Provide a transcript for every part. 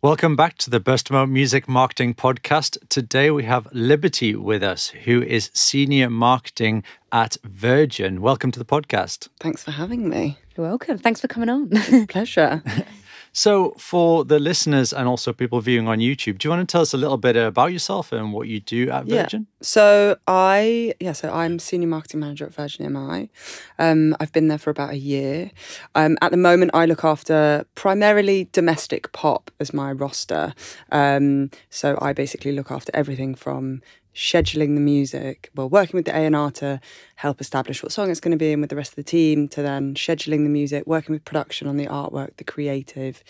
Welcome back to the Best Remote Music Marketing Podcast. Today we have Liberty with us, who is Senior Marketing at Virgin. Welcome to the podcast. Thanks for having me. You're welcome. Thanks for coming on. Pleasure. So for the listeners and also people viewing on YouTube, do you want to tell us a little bit about yourself and what you do at Virgin? So I'm Senior Marketing Manager at Virgin EMI. I've been there for about a year. At the moment, I look after primarily domestic pop as my roster. So I basically look after everything from scheduling the music, working with the A&R to help establish what song it's going to be in with the rest of the team, to then scheduling the music, working with production on the artwork, the creative,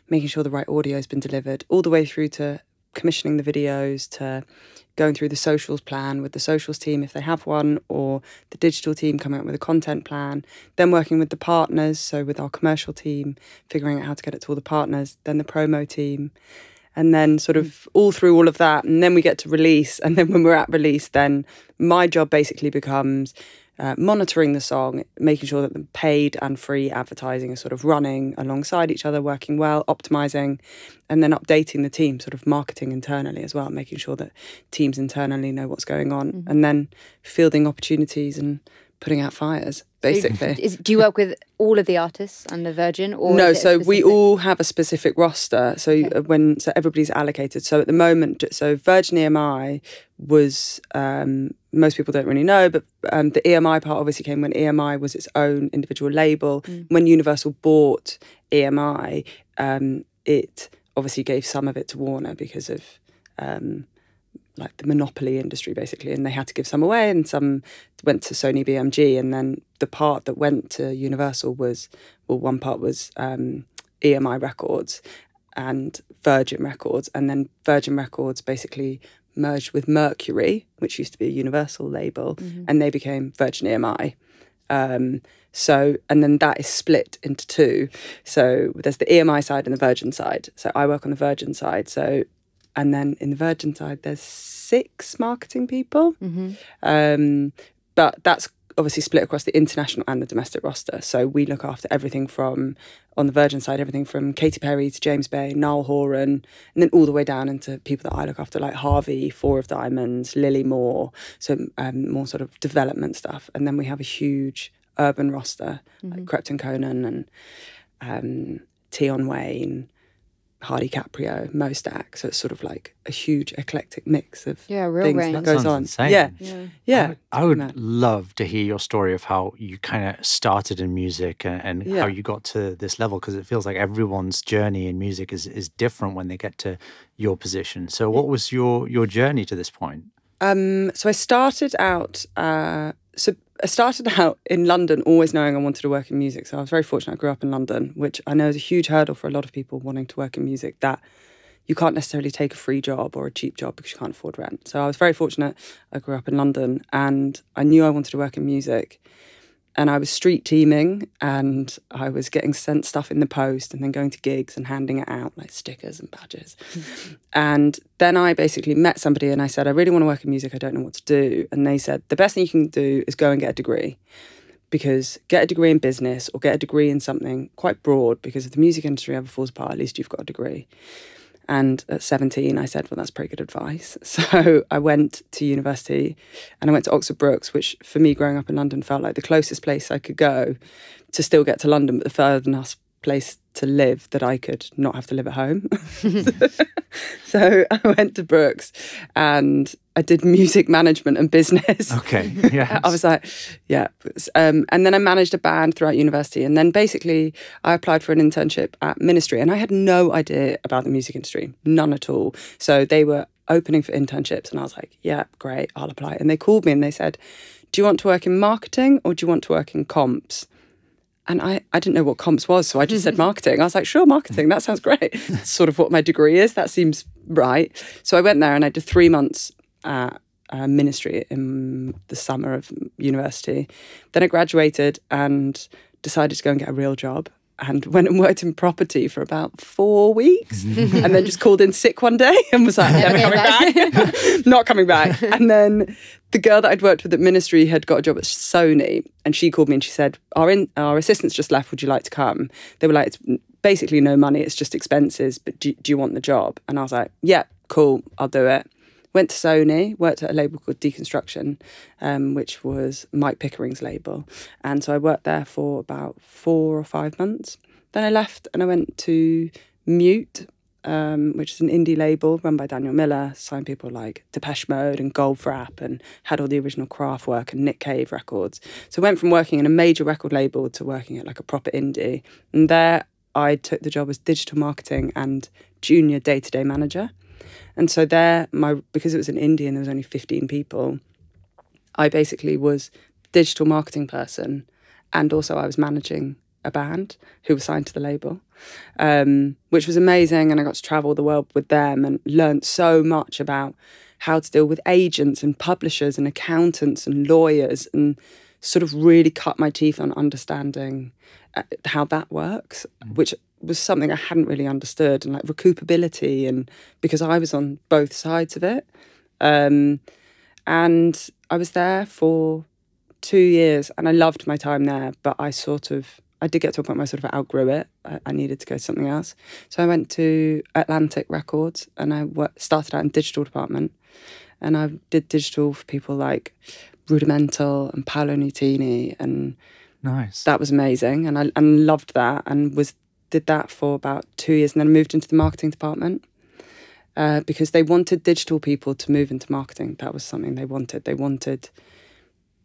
making sure the right audio has been delivered, all the way through to commissioning the videos, to going through the socials plan with the socials team if they have one, or the digital team coming up with a content plan, then working with the partners, so with our commercial team, figuring out how to get it to all the partners, then the promo team, and then sort of all through all of that. And then we get to release. And then when we're at release, then my job basically becomes monitoring the song, making sure that the paid and free advertising is sort of running alongside each other, working well, optimizing, and then updating the team, sort of marketing internally as well, making sure that teams internally know what's going on, and then fielding opportunities and putting out fires, basically. Do you work with all of the artists under Virgin? Or no, so we all have a specific roster. So everybody's allocated. So at the moment, Virgin EMI was, most people don't really know, but the EMI part obviously came when EMI was its own individual label. When Universal bought EMI, it obviously gave some of it to Warner because of like the monopoly industry, basically, and they had to give some away, and some went to Sony BMG, and then the part that went to Universal was, one part was EMI Records and Virgin Records, and then Virgin Records basically merged with Mercury, which used to be a Universal label, and they became Virgin EMI. And then that is split into two. So there's the EMI side and the Virgin side. So I work on the Virgin side. And then in the Virgin side, there's 6 marketing people. But that's obviously split across the international and the domestic roster. So we look after everything from, on the Virgin side, everything from Katy Perry to James Bay, Niall Horan, and then all the way down into people that I look after, like Harvey, Four of Diamonds, Lily Moore. So more sort of development stuff. And then we have a huge urban roster, like Crepton Conan and Tion Wayne, Hardy Caprio, Mo Stack. So it's sort of like a huge eclectic mix of real things range. that goes on. Insane. Yeah. I would love to hear your story of how you kind of started in music and how you got to this level, because it feels like everyone's journey in music is different when they get to your position. So what was your journey to this point? So I started out in London, always knowing I wanted to work in music. So I was very fortunate I grew up in London, which I know is a huge hurdle for a lot of people wanting to work in music, that you can't necessarily take a free job or a cheap job because you can't afford rent. So I was very fortunate I grew up in London, and I knew I wanted to work in music. And I was street teaming, and I was getting sent stuff in the post and then going to gigs and handing it out, like stickers and badges. And then I basically met somebody and I said, I really want to work in music. I don't know what to do. And they said, the best thing you can do is go and get a degree, because get a degree in business or get a degree in something quite broad, because if the music industry ever falls apart, at least you've got a degree. And at 17, I said, well, that's pretty good advice. So I went to university and I went to Oxford Brookes, which for me, growing up in London, felt like the closest place I could go to still get to London, but the furthest place to live that I could not have to live at home. So I went to Brookes and I did music management and business. Okay, yeah. I was like, yeah. And then I managed a band throughout university. And then basically I applied for an internship at Ministry, and I had no idea about the music industry, none at all. So they were opening for internships and I was like, yeah, great, I'll apply. And they called me and they said, do you want to work in marketing or do you want to work in comps? And I didn't know what comps was, so I just said marketing. I was like, sure, marketing, that sounds great. That's sort of what my degree is. That seems right. So I went there and I did 3 months at Ministry in the summer of university. Then I graduated and decided to go and get a real job. and went and worked in property for about 4 weeks and then just called in sick one day and was like, never coming back. Not coming back. And then the girl that I'd worked with at Ministry had got a job at Sony, and she called me and she said, our assistant's just left, would you like to come? They were like, it's basically no money, it's just expenses, but do you want the job? And I was like, yeah, cool, I'll do it. Went to Sony, worked at a label called Deconstruction, which was Mike Pickering's label. And so I worked there for about 4 or 5 months. Then I left and I went to Mute, which is an indie label run by Daniel Miller, signed people like Depeche Mode and Goldfrapp, and had all the original Kraftwerk and Nick Cave records. So I went from working in a major record label to working at like a proper indie. And there I took the job as digital marketing and junior day-to-day manager. And so there, because it was an indie and there was only 15 people, I basically was digital marketing person, and also I was managing a band who was signed to the label, which was amazing. And I got to travel the world with them and learned so much about how to deal with agents and publishers and accountants and lawyers, and sort of really cut my teeth on understanding how that works, which was something I hadn't really understood, and like recoupability, and because I was on both sides of it. And I was there for 2 years and I loved my time there, but I did get to a point where I sort of outgrew it. I needed to go to something else. So I went to Atlantic Records and I started out in digital department, and I did digital for people like Rudimental and Paolo Nutini, and nice. That was amazing, and I loved that, and did that for about 2 years, and then moved into the marketing department because they wanted digital people to move into marketing. That was something they wanted. They wanted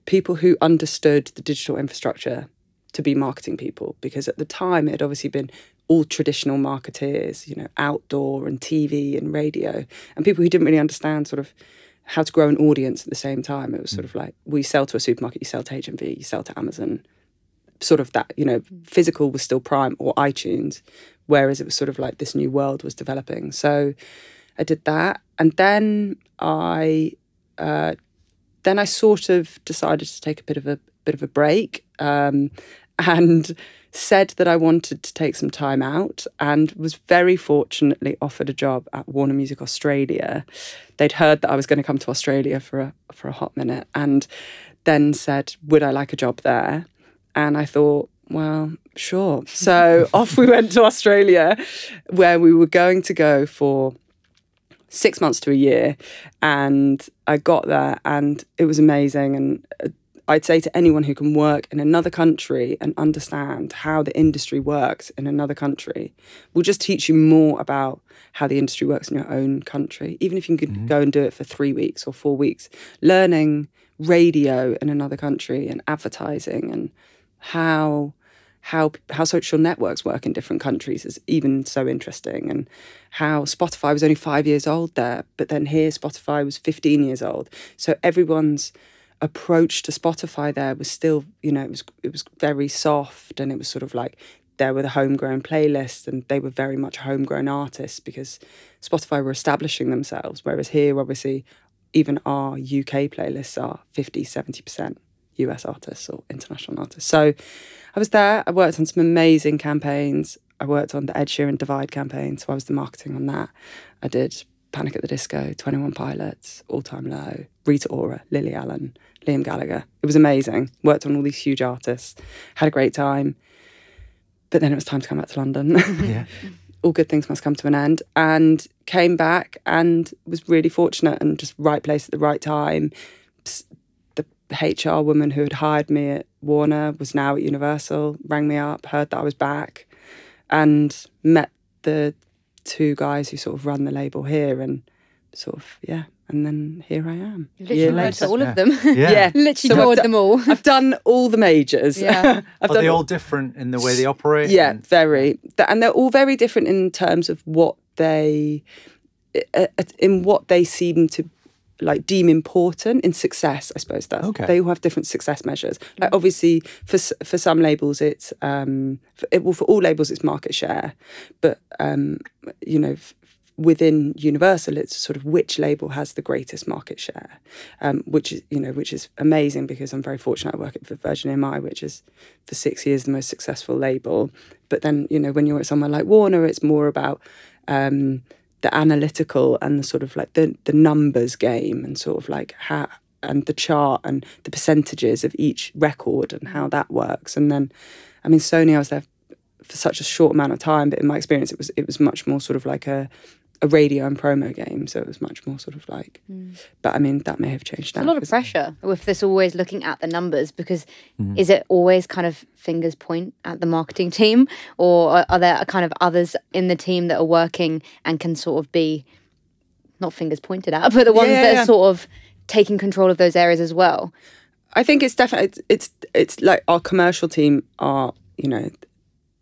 people who understood the digital infrastructure to be marketing people, because at the time it had obviously been all traditional marketeers, outdoor and TV and radio, and people who didn't really understand sort of how to grow an audience at the same time. It was sort of like, well, you sell to a supermarket, you sell to HMV, you sell to Amazon, sort of that, physical was still prime, or iTunes, whereas it was sort of like this new world was developing. So I did that, and then I sort of decided to take a bit of a break, and said that I wanted to take some time out, and was very fortunately offered a job at Warner Music Australia. They'd heard that I was going to come to Australia for a hot minute, and then said, would I like a job there? And I thought, well, sure. So off we went to Australia, where we were going to go for 6 months to a year. And I got there and it was amazing. And I'd say to anyone who can work in another country and understand how the industry works in another country, will just teach you more about how the industry works in your own country. Even if you could go and do it for 3 weeks or 4 weeks, learning radio in another country and advertising and how social networks work in different countries is even so interesting, and how Spotify was only 5 years old there, but then here Spotify was 15 years old. So everyone's approach to Spotify there was still, it was very soft, and it was sort of like there were the homegrown playlists, and they were very much homegrown artists because Spotify were establishing themselves, whereas here obviously even our UK playlists are 50-70% US artists or international artists. So I was there, I worked on some amazing campaigns. I worked on the Ed Sheeran Divide campaign, so I was the marketing on that. I did Panic at the Disco, 21 Pilots, All Time Low, Rita Ora, Lily Allen, Liam Gallagher. It was amazing. Worked on all these huge artists, had a great time. But then it was time to come back to London. Yeah. All good things must come to an end. And came back and was really fortunate, and just right place at the right time. The HR woman who had hired me at Warner was now at Universal, rang me up, heard that I was back, and met the two guys who sort of run the label here, and sort of, yeah. And then here I am. Literally went to all of them. Yeah. Literally toured them all. I've done all the majors. Yeah. Are they all different in the way they operate? Yeah, very. And they're all very different in terms of what they seem to deem important in success, I suppose. They all have different success measures. Like obviously for some labels it's for all labels it's market share, but within Universal, it's sort of which label has the greatest market share, which is amazing, because I'm very fortunate I work for Virgin EMI, which is for 6 years the most successful label. But then, when you're at somewhere like Warner, it's more about the analytical and the sort of like the numbers game, and sort of like how, and the chart and the percentages of each record and how that works. And then, I mean, Sony, I was there for such a short amount of time, but in my experience, it was much more sort of like a radio and promo game. So it was much more sort of like, but I mean, that may have changed now. A lot of pressure with this always looking at the numbers, because is it always kind of fingers point at the marketing team, or are there kind of others in the team that are working and can sort of be not fingers pointed at, but the ones that are sort of taking control of those areas as well? I think it's definitely, it's like our commercial team are,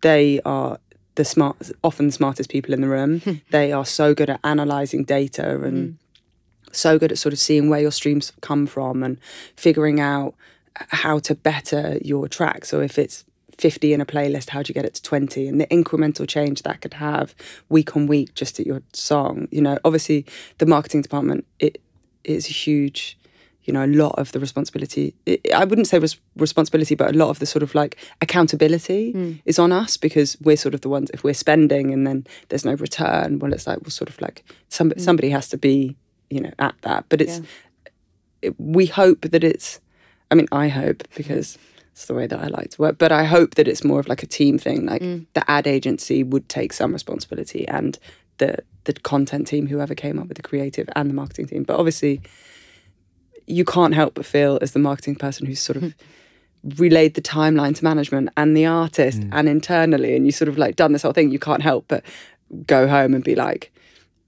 they are often the smartest people in the room. They are so good at analysing data and so good at sort of seeing where your streams come from and figuring out how to better your track. So if it's 50 in a playlist, how do you get it to 20? And the incremental change that could have week on week just at your song. Obviously the marketing department, it is huge. A lot of the responsibility, I wouldn't say responsibility, but a lot of the sort of like accountability is on us, because we're sort of the ones, if we're spending and then there's no return, well, it's like, we're sort of like, somebody has to be, at that. But we hope that I hope, because it's the way that I like to work, but I hope that it's more of like a team thing, like the ad agency would take some responsibility, and the content team, whoever came up with the creative, and the marketing team. But obviously, you can't help but feel, as the marketing person who's sort of relayed the timeline to management and the artist and internally, and you sort of like done this whole thing, you can't help but go home and be like,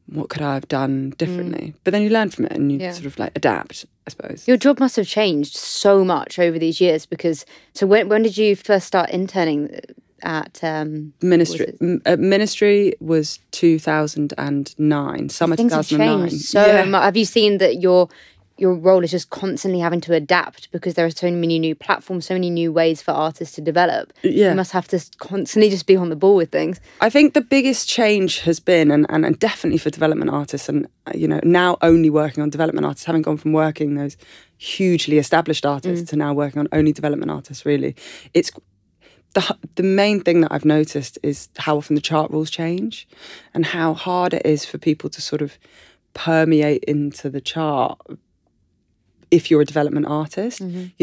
what could I have done differently? But then you learn from it and you sort of like adapt, I suppose. Your job must have changed so much over these years, because, so when did you first start interning at Ministry? Ministry was 2009, summer things 2009. Have changed so much. Have you seen that your role is just constantly having to adapt, because there are so many new platforms, so many new ways for artists to develop? You must have to constantly just be on the ball with things. I think the biggest change has been, and definitely for development artists, and now only working on development artists, having gone from working those hugely established artists to now working on only development artists, really, it's the main thing that I've noticed is how often the chart rules change, and how hard it is for people to sort of permeate into the chart if you're a development artist. The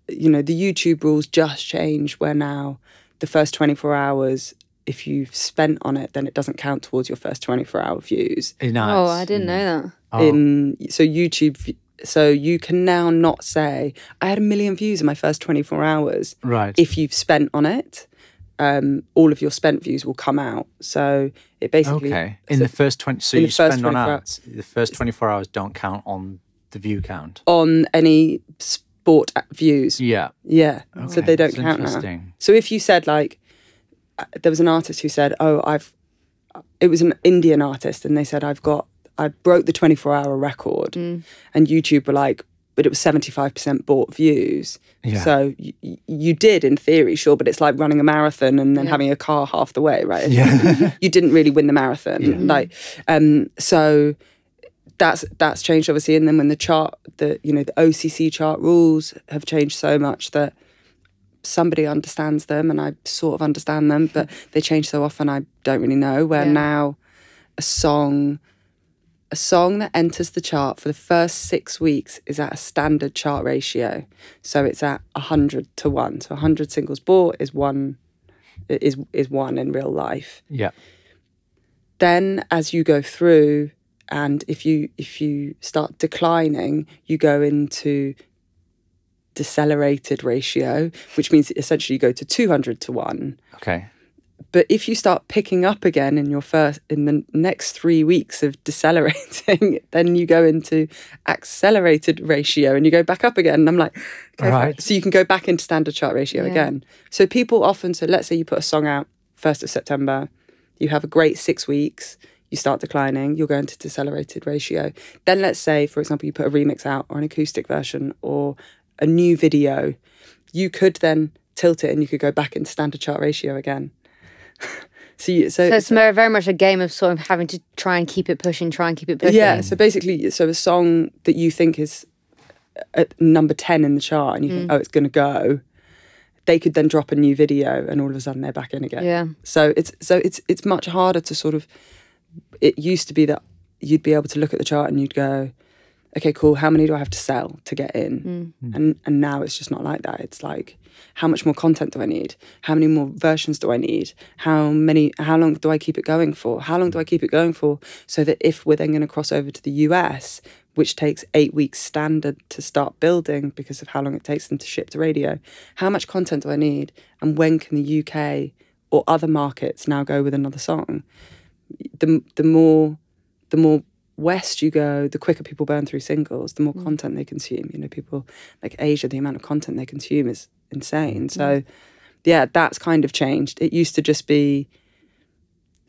YouTube rules just change, where now the first 24 hours, if you've spent on it, then it doesn't count towards your first 24-hour views. Nice. Oh, I didn't know that. So you can now not say, I had 1 million views in my first 24 hours. Right. If you've spent on it, all of your spent views will come out. So it basically... Okay. In the first 20... So you spend on ads. The first 24 hours don't count on the view count? On any sport views. Yeah. Yeah. Okay. So they don't count now. So if you said, like, there was an artist who said, it was an Indian artist, and they said, I broke the 24-hour record, and YouTube were like, but it was 75% bought views. Yeah. So you did, in theory, sure, but it's like running a marathon and then having a car half the way, right? Yeah. You didn't really win the marathon. Yeah. So that's changed, obviously. And then when the OCC chart rules have changed so much that somebody understands them, and I sort of understand them, but they change so often I don't really know, where now a song that enters the chart for the first 6 weeks is at a standard chart ratio. So it's at 100 to 1. So 100 singles bought is one in real life. Yeah. Then as you go through, and if you start declining, you go into decelerated ratio, which means essentially you go to 200 to 1. Okay. But if you start picking up again in the next 3 weeks of decelerating, then you go into accelerated ratio and you go back up again. And I'm like, okay, right. So you can go back into standard chart ratio again. So people often, let's say you put a song out 1st of September, you have a great 6 weeks, you start declining, you'll go into decelerated ratio. Then let's say, for example, you put a remix out or an acoustic version or a new video, you could then tilt it and you could go back into standard chart ratio again. So it's very much a game of sort of having to try and keep it pushing. Yeah, so basically, so a song that you think is at number 10 in the chart and you think, oh, it's going to go, they could then drop a new video and all of a sudden they're back in again. Yeah. So it's much harder to sort of, it used to be that you'd be able to look at the chart and you'd go, okay, cool, how many do I have to sell to get in? And now it's just not like that. It's like, how much more content do I need? How many more versions do I need? How long do I keep it going for? How long do I keep it going for? So that if we're then going to cross over to the US, which takes 8 weeks standard to start building because of how long it takes them to ship to radio, how much content do I need? And when can the UK or other markets now go with another song? The more west you go, the quicker people burn through singles, the more content they consume. You know, people like Asia, the amount of content they consume is insane. So yeah, that's kind of changed. It used to just be,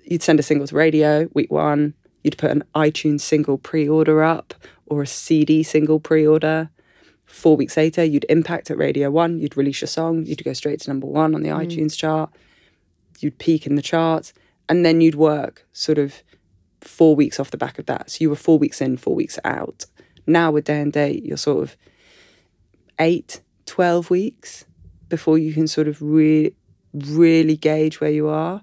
you'd send a single to radio week 1, you'd put an iTunes single pre-order up or a CD single pre-order. 4 weeks later, you'd impact at Radio 1, you'd release your song, you'd go straight to number 1 on the iTunes chart, you'd peak in the charts, and then you'd work sort of 4 weeks off the back of that. So you were 4 weeks in, 4 weeks out. Now with Day and Date, you're sort of 8, 12 weeks before you can sort of really gauge where you are.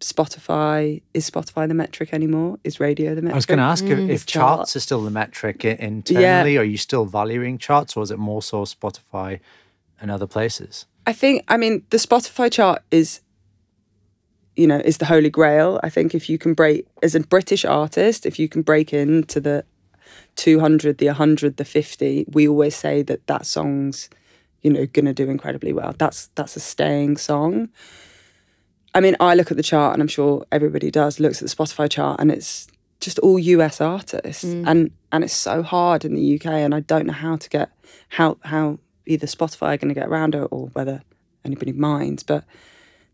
Spotify, is Spotify the metric anymore? Is radio the metric? I was going to ask if charts are still the metric internally. Are you still valuing charts, or is it more so Spotify and other places? I mean, the Spotify chart is the holy grail. I think if you can break, as a British artist, if you can break into the 200, the 100, the 50, we always say that song's, going to do incredibly well. That's a staying song. I mean, I look at the chart, and I'm sure everybody looks at the Spotify chart, and it's just all US artists. And it's so hard in the UK, and I don't know how to get, how either Spotify are going to get around it or whether anybody minds, but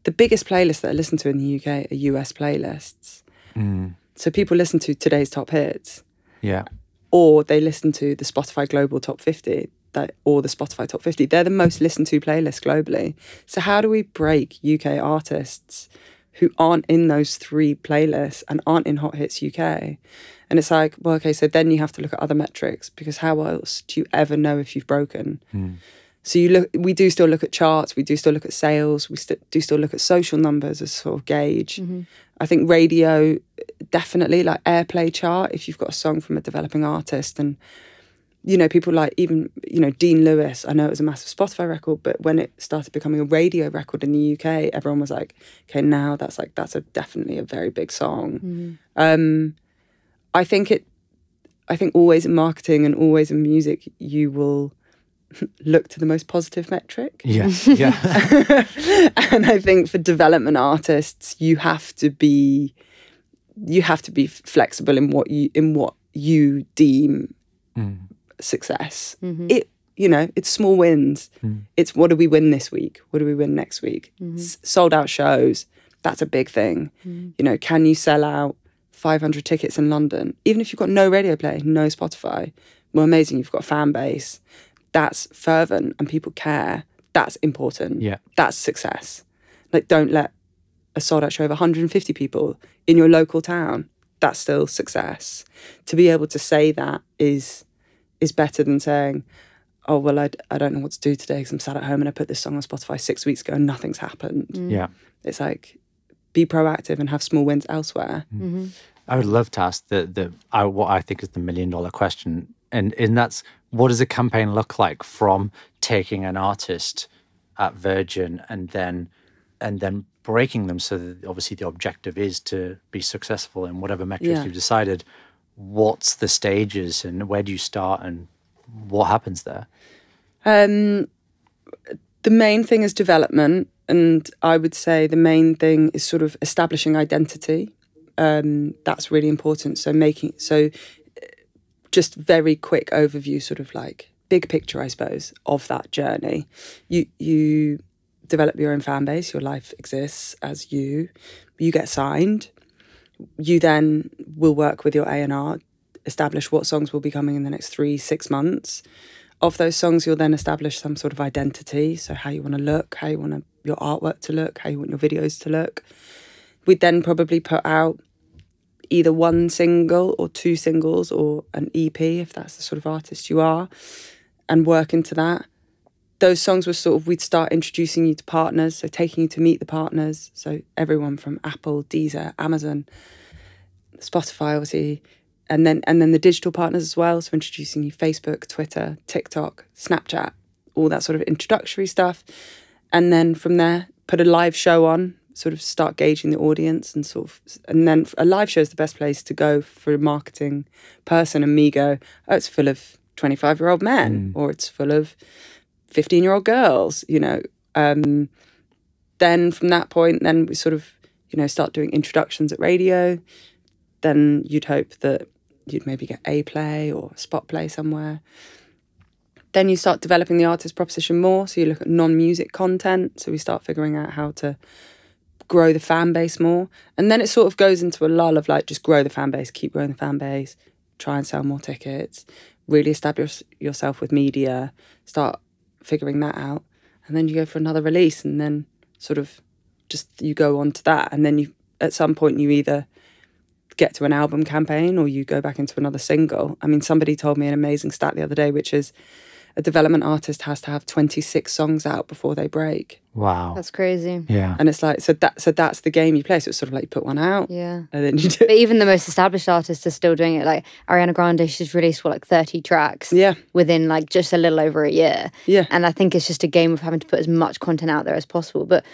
the biggest playlists that are listened to in the UK are US playlists. So people listen to today's top hits. Yeah. Or they listen to the Spotify Global Top 50 or the Spotify Top 50. They're the most listened to playlists globally. So how do we break UK artists who aren't in those 3 playlists and aren't in Hot Hits UK? And it's like, well, okay, so then you have to look at other metrics, because how else do you ever know if you've broken? So we do still look at charts, we do still look at sales, we do still look at social numbers as sort of gauge. I think radio, definitely, like airplay chart, if you've got a song from a developing artist, and, people like even, Dean Lewis, I know it was a massive Spotify record, but when it started becoming a radio record in the UK, everyone was like, okay, now that's definitely a very big song. I think always in marketing and always in music, you will look to the most positive metric. Yeah. And I think for development artists, you have to be flexible in what you deem success. It's small wins. It's what do we win this week? What do we win next week? Sold out shows, that's a big thing. Can you sell out 500 tickets in London? Even if you've got no radio play, no Spotify, well, amazing, you've got a fan base. That's fervent and people care. That's important. Yeah. That's success. Like, don't let a sold out show of 150 people in your local town, that's still success. To be able to say that is better than saying, oh, well, I don't know what to do today because I'm sat at home and I put this song on Spotify 6 weeks ago and nothing's happened. Yeah. It's like, be proactive and have small wins elsewhere. I would love to ask what I think is the $1 million question. And that's, what does a campaign look like from taking an artist at Virgin and then breaking them so that obviously the objective is to be successful in whatever metrics you've decided? What's the stages and where do you start and what happens there? The main thing is development, and I would say the main thing is sort of establishing identity. That's really important. So just very quick overview, sort of like big picture, I suppose, of that journey. You develop your own fan base, your life exists as you get signed. You then will work with your A&R, establish what songs will be coming in the next 3-6 months. Of those songs, you'll then establish some sort of identity. So how you want to look, how you want your artwork to look, how you want your videos to look. we'd then probably put out either one single or two singles or an EP, if that's the sort of artist you are, and work into that. Those songs were sort of, we'd start introducing you to partners, so taking you to meet the partners. So everyone from Apple, Deezer, Amazon, Spotify, obviously, and then the digital partners as well. So introducing you Facebook, Twitter, TikTok, Snapchat, all that sort of introductory stuff. And then from there, put a live show on, sort of start gauging the audience and then a live show is the best place to go for a marketing person. And me go, oh, it's full of 25-year-old men, or it's full of 15-year-old girls, Then from that point, then we sort of, start doing introductions at radio. Then you'd hope that you'd maybe get a play or a spot play somewhere. Then you start developing the artist proposition more. So you look at non-music content. So we start figuring out how to grow the fan base more. And then it sort of goes into a lull of like, just grow the fan base, keep growing the fan base, try and sell more tickets, really establish yourself with media, start figuring that out. And then you go for another release, and then sort of just you go on to that. And then you, at some point, you either get to an album campaign or you go back into another single. I mean, somebody told me an amazing stat the other day, which is a development artist has to have 26 songs out before they break. Wow. That's crazy. Yeah. And it's like, so that's the game you play. So it's sort of like you put one out. Yeah. And then you do. But even the most established artists are still doing it. Like Ariana Grande, she's released, 30 tracks within like just a little over a year. Yeah. And I think it's just a game of having to put as much content out there as possible. But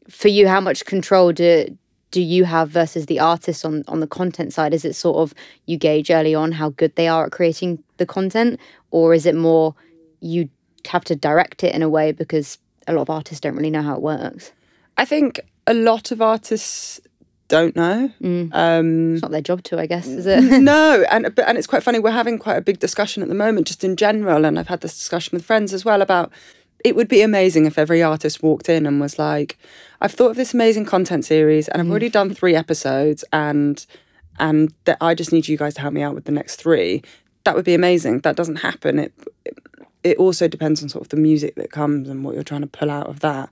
for you, how much control do you have versus the artists on the content side? Is it sort of you gauge early on how good they are at creating the content? Or is it more you have to direct it in a way because a lot of artists don't really know how it works? I think a lot of artists don't know. It's not their job to, I guess, is it? No, and it's quite funny. We're having quite a big discussion at the moment, just in general, and I've had this discussion with friends as well about it would be amazing if every artist walked in and was like, I've thought of this amazing content series and I've already done 3 episodes and that I just need you guys to help me out with the next 3. That would be amazing. That doesn't happen. It also depends on sort of the music that comes and what you're trying to pull out of that.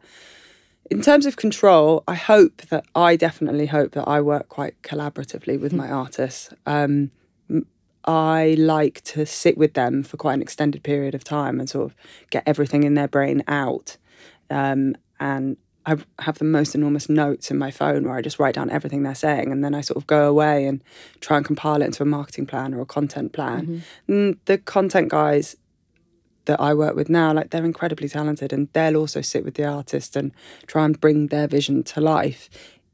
In terms of control, I definitely hope that I work quite collaboratively with my artists. I like to sit with them for quite an extended period of time and sort of get everything in their brain out. And I have the most enormous notes in my phone where I just write down everything they're saying, and then I sort of go away and try and compile it into a marketing plan or a content plan. And the content guys that I work with now, like, they're incredibly talented, and they'll also sit with the artist and try and bring their vision to life.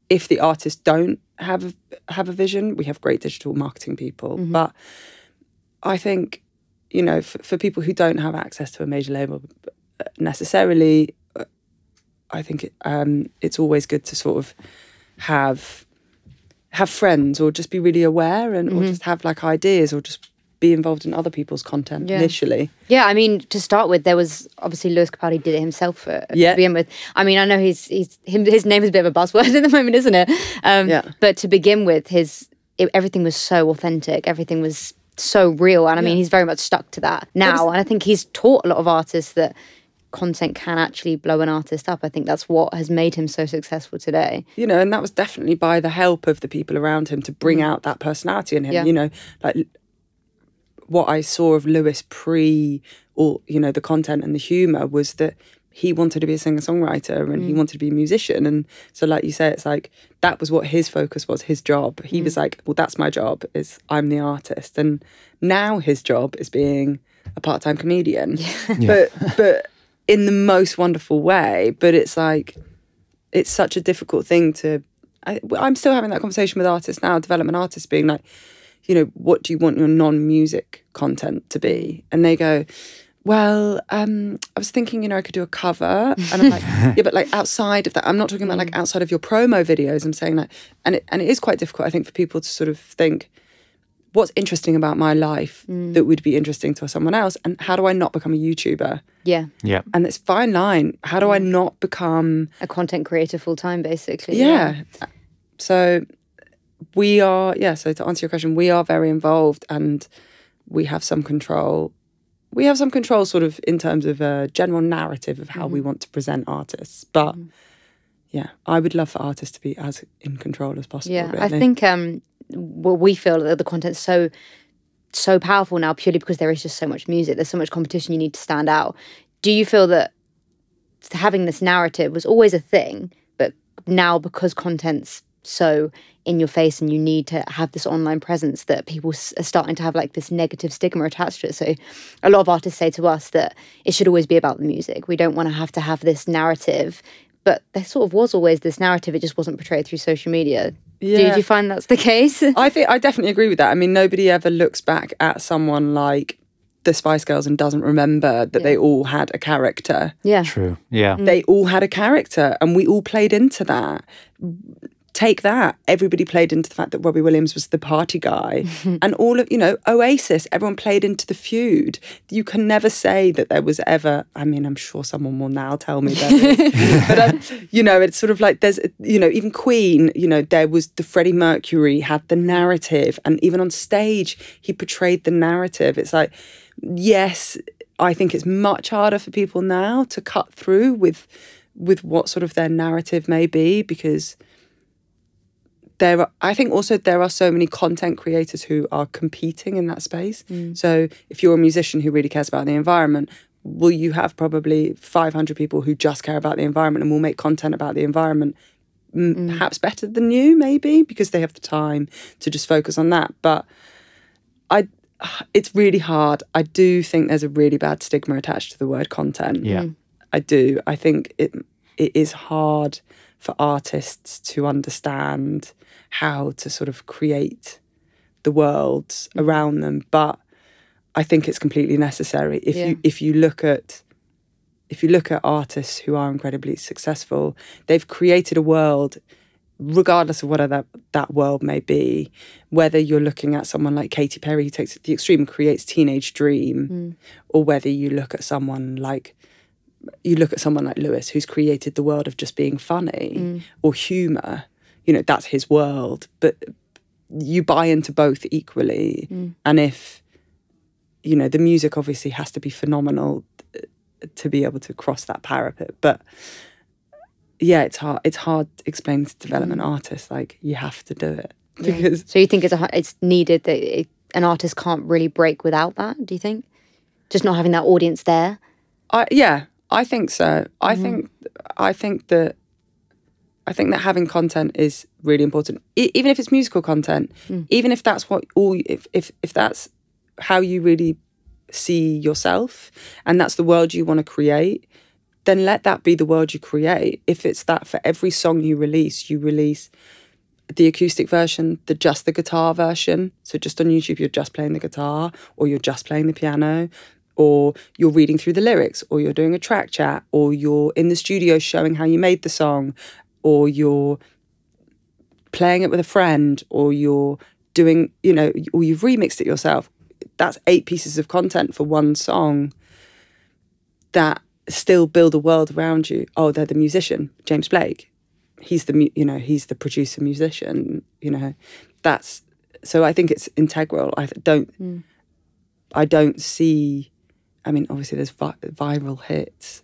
If the artists don't have a vision, we have great digital marketing people. But I think, for people who don't have access to a major label necessarily, I think it's always good to sort of have friends, or just be really aware, and or just have like ideas, or just be involved in other people's content initially. Yeah, I mean, to start with, there was obviously Lewis Capaldi did it himself to begin with. I mean, I know his name is a bit of a buzzword at the moment, isn't it? But to begin with, everything was so authentic, everything was so real, and I mean, he's very much stuck to that now. And I think he's taught a lot of artists that content can actually blow an artist up. I think that's what has made him so successful today. And that was definitely by the help of the people around him to bring out that personality in him. Like what I saw of Lewis the content and the humour was that he wanted to be a singer-songwriter and he wanted to be a musician. And so, like you say, it's like that was what his focus was, his job. He was like, well, that's my job, is I'm the artist. And now his job is being a part-time comedian. But in the most wonderful way. But it's like, it's such a difficult thing I'm still having that conversation with artists now, development artists, being like, what do you want your non-music content to be? And they go, well, I was thinking, I could do a cover. And I'm like, yeah, but like outside of that, I'm not talking about like outside of your promo videos. I'm saying like, and it is quite difficult, I think, for people to sort of think, what's interesting about my life that would be interesting to someone else? And how do I not become a YouTuber? Yeah. And it's fine line. How do I not become a content creator full time, basically? Yeah. So we are, so to answer your question, we are very involved, and we have some control. We have some control sort of in terms of a general narrative of how we want to present artists. But I would love for artists to be as in control as possible. Yeah, really. I think we feel that the content's so powerful now purely because there is just so much music. There's so much competition. You need to stand out. Do you feel that having this narrative was always a thing, but now because content's so in your face and you need to have this online presence, that people are starting to have like this negative stigma attached to it? So a lot of artists say to us that it should always be about the music. We don't want to have this narrative, but there sort of was always this narrative. It just wasn't portrayed through social media. Yeah. Do you find that's the case? I definitely agree with that. I mean, nobody ever looks back at someone like the Spice Girls and doesn't remember that they all had a character. Yeah. True. Yeah. They all had a character and we all played into that. Take that. Everybody played into the fact that Robbie Williams was the party guy. And all of, Oasis, everyone played into the feud. You can never say that there was ever, I mean, I'm sure someone will now tell me there is. But, it's sort of like there's, even Queen, there was the Freddie Mercury had the narrative. And even on stage, he portrayed the narrative. It's like, yes, I think it's much harder for people now to cut through with what sort of their narrative may be, because I think also there are so many content creators who are competing in that space. So if you're a musician who really cares about the environment, will you have probably 500 people who just care about the environment and will make content about the environment perhaps better than you, maybe, because they have the time to just focus on that. But it's really hard. I do think there's a really bad stigma attached to the word content. Yeah. I do. I think it is hard for artists to understand how to sort of create the worlds around them, but I think it's completely necessary. If you look at artists who are incredibly successful, they've created a world, regardless of whatever that world may be. Whether you're looking at someone like Katy Perry, who takes it to the extreme and creates Teenage Dream, or whether you look at someone like Lewis, who's created the world of just being funny or humour. That's his world. But you buy into both equally. And if, the music obviously has to be phenomenal to be able to cross that parapet. But yeah, it's hard. It's hard to explain to development artists, like, you have to do it. Because So you think it's needed that an artist can't really break without that, do you think? Just not having that audience there? I think so. I think that having content is really important, even if it's musical content. Even if that's if that's how you really see yourself, and that's the world you want to create, then let that be the world you create. If it's that for every song you release the acoustic version, just the guitar version. So just on YouTube, you're just playing the guitar, or you're just playing the piano, or you're reading through the lyrics, or you're doing a track chat, or you're in the studio showing how you made the song, or you're playing it with a friend, or you're doing, or you've remixed it yourself. That's 8 pieces of content for one song that still build a world around you. Oh, they're the musician, James Blake. He's the producer musician, so I think it's integral. I don't see, I mean, obviously there's viral hits,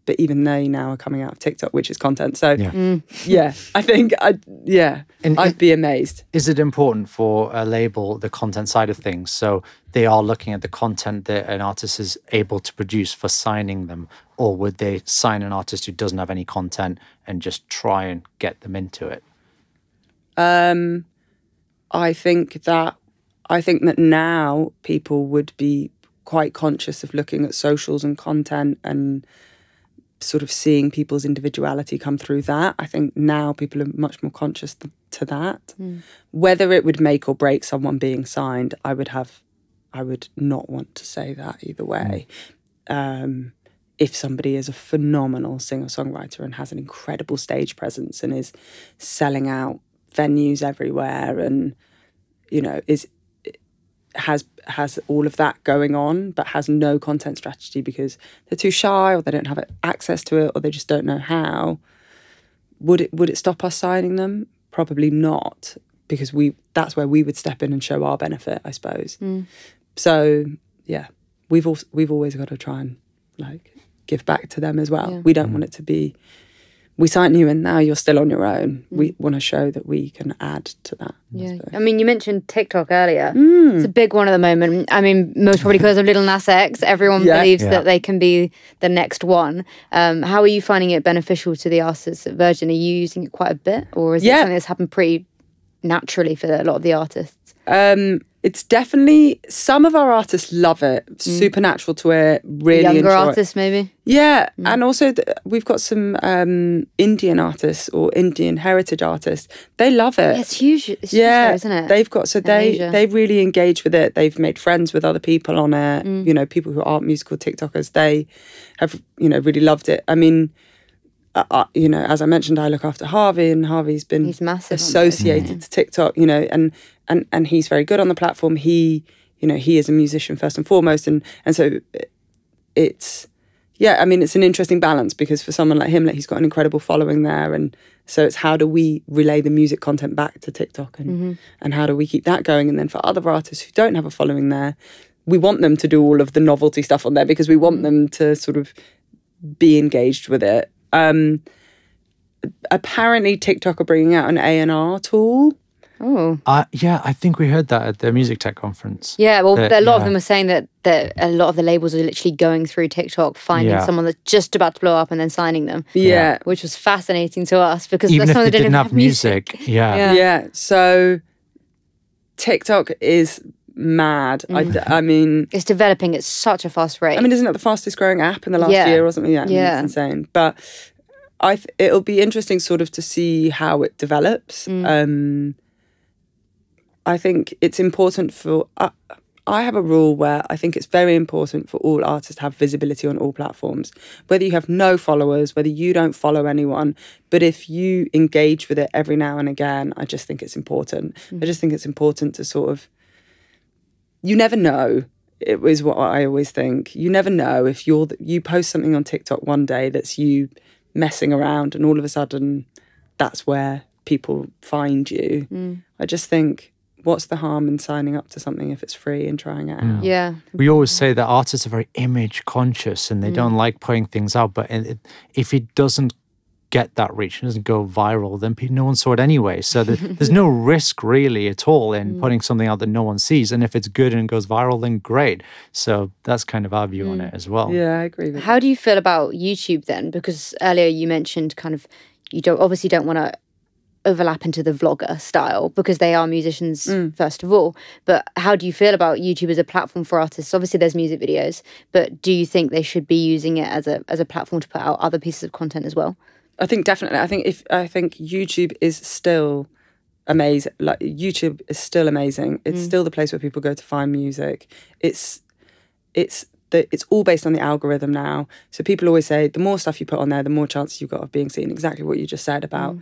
but even they now are coming out of TikTok, which is content. So I think I'd be amazed. Is it important for a label, the content side of things? So they are looking at the content that an artist is able to produce for signing them, or would they sign an artist who doesn't have any content and just try and get them into it? I think that now people would be quite conscious of looking at socials and content and sort of seeing people's individuality come through that. I think now people are much more conscious to that. Whether it would make or break someone being signed, I would not want to say that either way. If somebody is a phenomenal singer-songwriter and has an incredible stage presence and is selling out venues everywhere and, has all of that going on, but has no content strategy because they're too shy, or they don't have access to it, or they just don't know how, would it stop us signing them? Probably not, because that's where we would step in and show our benefit, I suppose. So yeah, we've always got to try and give back to them as well. We don't want it to be we sign you in now, you're still on your own. We want to show that we can add to that. Yeah, I mean, you mentioned TikTok earlier. It's a big one at the moment. I mean, most probably because of Little Nas X. Everyone believes that they can be the next one. How are you finding it beneficial to the artists at Virgin? Are you using it quite a bit, or is it something that's happened pretty naturally for a lot of the artists? It's definitely, some of our artists love it, supernatural to it, really Younger enjoy artists, maybe? Yeah, and also we've got some Indian artists or Indian heritage artists. They love it. Yeah, it's huge. It's huge there, isn't it? They've got, so they really engage with it. They've made friends with other people on it. You know, people who aren't musical TikTokers. They have, you know, really loved it. I mean, you know, as I mentioned, I look after Harvey, and Harvey's been associated to TikTok, you know, and he's very good on the platform. He, you know, he is a musician first and foremost, and so it's, yeah, I mean, it's an interesting balance, because for someone like him, like, he's got an incredible following there, and so it's how do we relay the music content back to TikTok, and how do we keep that going? And then for other artists who don't have a following there, we want them to do all of the novelty stuff on there, because we want them to sort of be engaged with it. Apparently TikTok are bringing out an A&R tool. Yeah, I think we heard that at the Music Tech conference. Yeah, well, a lot of them are saying that a lot of the labels are literally going through TikTok, finding someone that's just about to blow up and then signing them. Yeah. Which was fascinating to us, because even that's if someone they that didn't have music. Yeah. So TikTok is mad. I mean, it's developing at such a fast rate. I mean, isn't it the fastest growing app in the last year or something? Yeah, I mean, it's insane. But it'll be interesting sort of to see how it develops. I think it's important for, I have a rule where I think it's very important for all artists to have visibility on all platforms, whether you have no followers, whether you don't follow anyone, but if you engage with it every now and again, I just think it's important. I just think it's important to sort of, you never know. It was what I always think. You never know if you post something on TikTok one day that's you messing around, and all of a sudden that's where people find you. I just think, what's the harm in signing up to something if it's free and trying it out? Yeah. We always say that artists are very image conscious and they don't like putting things out, but if it doesn't get that reach, it doesn't go viral, then no one saw it anyway. So there's no risk really at all in putting something out that no one sees. And if it's good and it goes viral, then great. So that's kind of our view on it as well. Yeah, I agree with How do you feel about YouTube then? Because earlier you mentioned kind of, you obviously don't want to overlap into the vlogger style, because they are musicians first of all. But how do you feel about YouTube as a platform for artists? Obviously there's music videos, but do you think they should be using it as a platform to put out other pieces of content as well? I think definitely. I think YouTube is still amazing. Like, YouTube is still amazing. It's still the place where people go to find music. It's all based on the algorithm now. So people always say the more stuff you put on there, the more chances you've got of being seen. Exactly what you just said about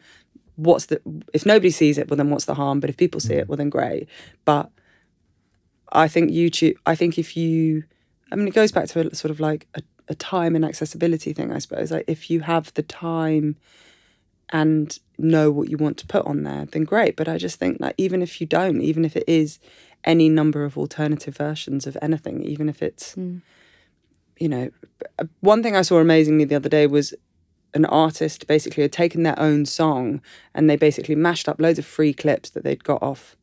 if nobody sees it, well then what's the harm? But if people see it, well then great. But I think YouTube, it goes back to a sort of like a time and accessibility thing, I suppose. Like, if you have the time and know what you want to put on there, then great. But I just think, like, even if you don't, even if it is any number of alternative versions of anything, even if it's, you know, one thing I saw amazingly the other day was an artist basically had taken their own song and they basically mashed up loads of free clips that they'd got off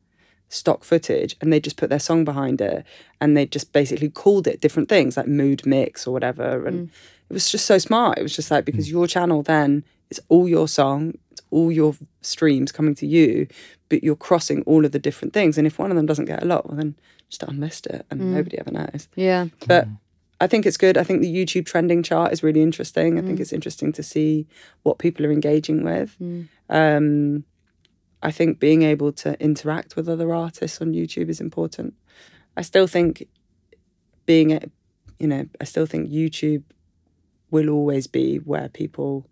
stock footage, and they just put their song behind it, and they just basically called it different things like mood mix or whatever. And it was just so smart. It was just like, because your channel then is all your song, it's all your streams coming to you, but you're crossing all of the different things. And if one of them doesn't get a lot, well then just unlist it, and nobody ever knows. Yeah. But I think it's good. I think the YouTube trending chart is really interesting. I think it's interesting to see what people are engaging with. I think being able to interact with other artists on YouTube is important. I still think YouTube will always be where people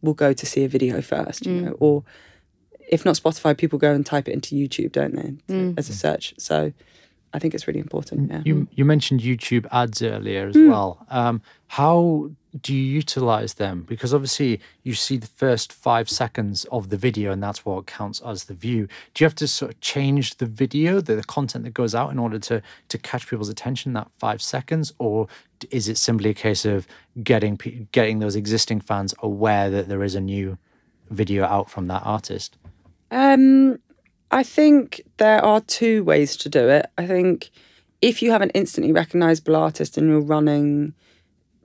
will go to see a video first, you know, or if not Spotify, people go and type it into YouTube, don't they, as a search. So I think it's really important. Yeah. You mentioned YouTube ads earlier as well. How do you utilize them? Because obviously you see the first 5 seconds of the video and that's what counts as the view. Do you have to sort of change the video, the content that goes out in order to catch people's attention that 5 seconds? Or is it simply a case of getting those existing fans aware that there is a new video out from that artist? I think there are 2 ways to do it. I think if you have an instantly recognizable artist and you're running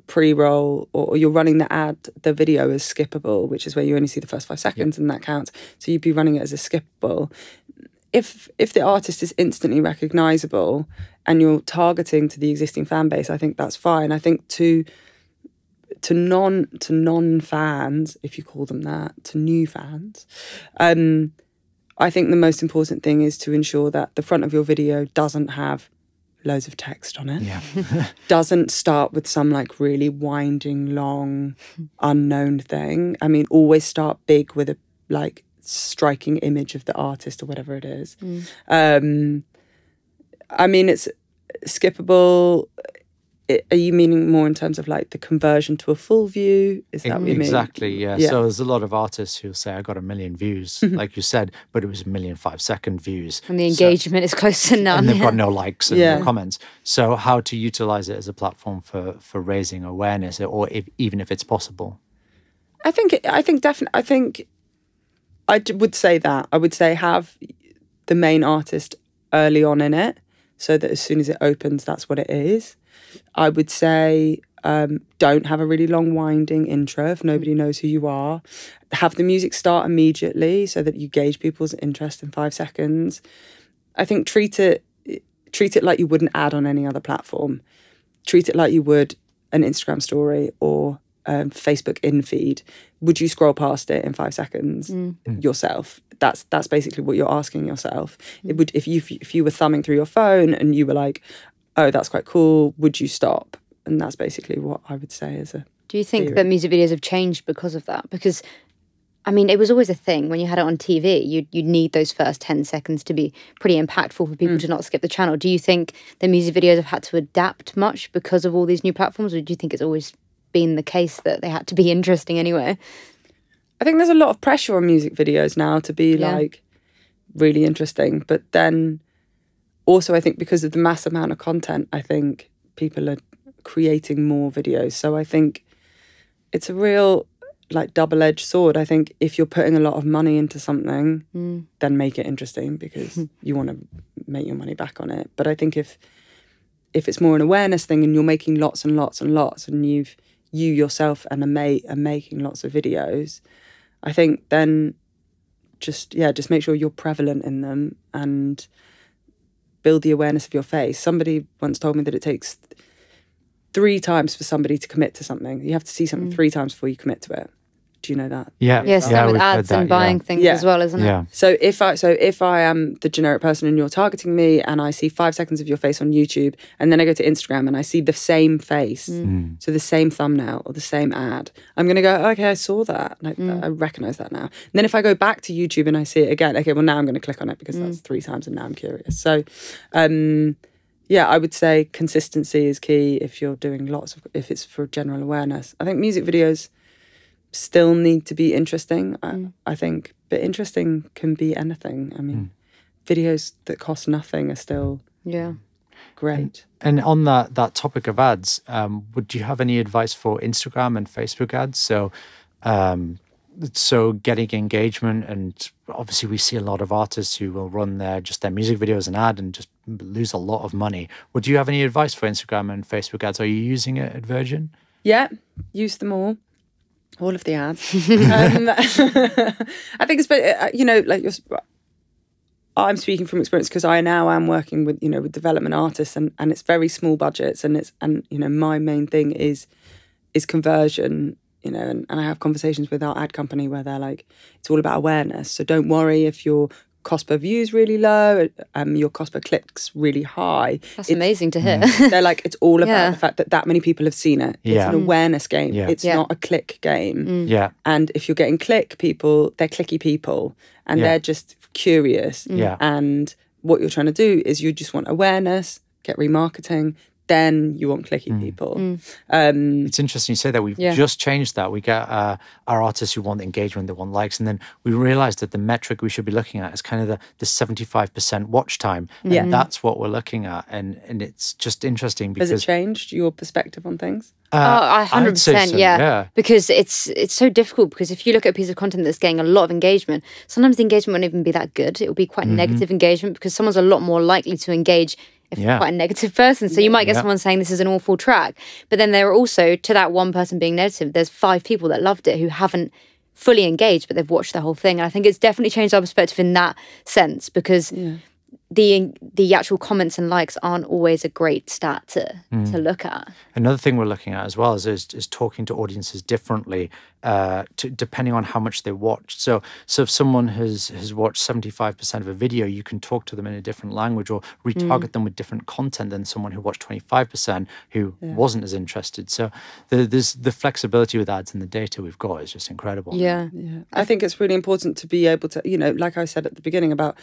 pre-roll or you're running the video as skippable, which is where you only see the first 5 seconds and that counts. So you'd be running it as a skippable. If the artist is instantly recognizable and you're targeting to the existing fan base, I think that's fine. I think to non-fans, if you call them that, to new fans, I think the most important thing is to ensure that the front of your video doesn't have loads of text on it. Yeah. Doesn't start with some like really winding, long, unknown thing. I mean, always start big with a like striking image of the artist or whatever it is. I mean, it's skippable. Are you meaning more in terms of like the conversion to a full view? Is that what you mean? Exactly, yeah. So there's a lot of artists who'll say, I got 1 million views, like you said, but it was 1 million 5-second views. And the engagement is close to none. And they've got no likes and no comments. So how to utilize it as a platform for raising awareness, or even if it's possible? I would say that. I would say have the main artist early on in it so that as soon as it opens, that's what it is. I would say don't have a really long winding intro if nobody knows who you are. Have the music start immediately so that you gauge people's interest in 5 seconds. I think treat it like you would an ad on any other platform. Treat it like you would an Instagram story or Facebook in feed. Would you scroll past it in 5 seconds yourself? That's basically what you're asking yourself. It would if you were thumbing through your phone and you were like, oh, that's quite cool, would you stop? And that's basically what I would say as a Do you think theory. that music videos have changed because of that? Because, I mean, it was always a thing. When you had it on TV, you'd need those first 10 seconds to be pretty impactful for people to not skip the channel. Do you think the music videos have had to adapt much because of all these new platforms, or do you think it's always been the case that they had to be interesting anyway? I think there's a lot of pressure on music videos now to be like really interesting. But then also I think because of the mass amount of content, I think people are creating more videos. So I think it's a real like double-edged sword. I think if you're putting a lot of money into something, then make it interesting because you want to make your money back on it. But I think if it's more an awareness thing and you're making lots and lots and lots and you yourself and a mate are making lots of videos, I think then just make sure you're prevalent in them and build the awareness of your face. Somebody once told me that it takes 3 times for somebody to commit to something. You have to see something 3 times before you commit to it. Do you know that? Yeah. Yes, with ads and buying things as well, isn't it? Yeah. So if I am the generic person and you're targeting me and I see 5 seconds of your face on YouTube and then I go to Instagram and I see the same face, so the same thumbnail or the same ad, I'm going to go, okay, I saw that. I recognise that now. And then if I go back to YouTube and I see it again, okay, well now I'm going to click on it because that's 3 times and now I'm curious. So I would say consistency is key if you're doing if it's for general awareness. I think music videos still need to be interesting, I think, but interesting can be anything. I mean, videos that cost nothing are still great. And on that topic of ads, would you have any advice for Instagram and Facebook ads? So getting engagement, and obviously we see a lot of artists who will run their music videos and ad and just lose a lot of money. Would you have any advice for Instagram and Facebook ads? Are you using it at Virgin? Yeah, use them all of the ads. I think it's, I'm speaking from experience because I now am working with development artists and it's very small budgets and my main thing is conversion. And I have conversations with our ad company where they're like, it's all about awareness. So don't worry if your cost per view is really low, your cost per click's really high. That's amazing to hear. They're like, it's all about the fact that many people have seen it. It's an awareness game. Yeah. It's not a click game. Yeah. And if you're getting click people, they're clicky people and they're just curious. Yeah. And what you're trying to do is you just want awareness, get remarketing, then you want clicky people. It's interesting you say that. We've just changed that. We get our artists who want engagement, they want likes, and then we realized that the metric we should be looking at is kind of the 75% watch time. And that's what we're looking at. And it's just interesting because... Has it changed your perspective on things? 100%, so, yeah. Because it's so difficult, because if you look at a piece of content that's getting a lot of engagement, sometimes the engagement won't even be that good. It will be quite negative engagement, because someone's a lot more likely to engage if you're quite a negative person. So you might get someone saying this is an awful track, but then there are also, to that one person being negative, there's 5 people that loved it who haven't fully engaged, but they've watched the whole thing. And I think it's definitely changed our perspective in that sense, because the actual comments and likes aren't always a great stat to look at. Another thing we're looking at as well is talking to audiences differently, depending on how much they watched. So if someone has watched 75% of a video, you can talk to them in a different language or retarget them with different content than someone who watched 25% who wasn't as interested. So there's the flexibility with ads and the data we've got is just incredible. Yeah. I think it's really important to be able to, like I said at the beginning about